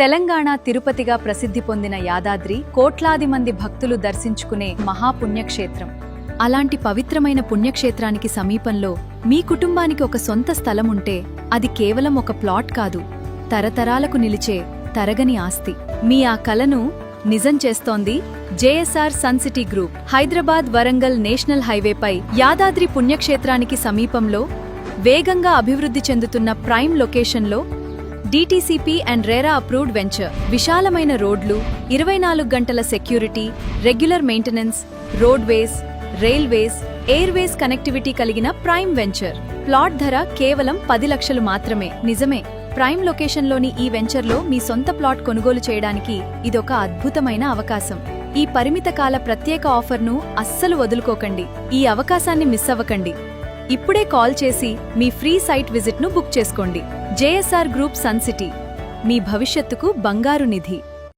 తెలంగాణ తిరుపతిగా ప్రసిద్ధి పొందిన యాదాద్రి కోట్లాది మంది భక్తులు దర్శించుకునే మహాపుణ్యక్షేత్రం. అలాంటి పవిత్రమైన పుణ్యక్షేత్రానికి సమీపంలో మీ కుటుంబానికి ఒక సొంత స్థలం ఉంటే అది కేవలం ఒక ప్లాట్ కాదు, తరతరాలకు నిలిచే తరగని ఆస్తి. మీ ఆ కలను నిజం చేస్తోంది JSR sun city group. Hyderabad Warangal national హైవేపై యాదాద్రి పుణ్యక్షేత్రానికి సమీపంలో వేగంగా అభివృద్ధి చెందుతున్న ప్రైమ్ లొకేషన్లో DTCP and RERA approved venture. విశాలమైన రోడ్లు, 24 గంటల security, regular maintenance, roadways, railways, airways connectivity కలిగిన ప్రైమ్ వెంచర్. ప్లాట్ ధర కేవలం 10 లక్షలు మాత్రమే. నిజమే, ప్రైమ్ లొకేషన్లోని ఈ వెంచర్లో మీ సొంత ప్లాట్ కొనుగోలు చేయడానికి ఇదొక అద్భుతమైన అవకాశం. ఈ పరిమిత కాల ప్రత్యేక ఆఫర్ను అస్సలు వదులుకోకండి. ఈ అవకాశాన్ని మిస్ అవ్వకండి. ఇప్పుడే కాల్ చేసి మీ ఫ్రీ సైట్ విజిట్ను బుక్ చేసుకోండి. జేఎస్ఆర్ గ్రూప్ సన్ సిటీ, మీ భవిష్యత్తుకు బంగారు నిధి.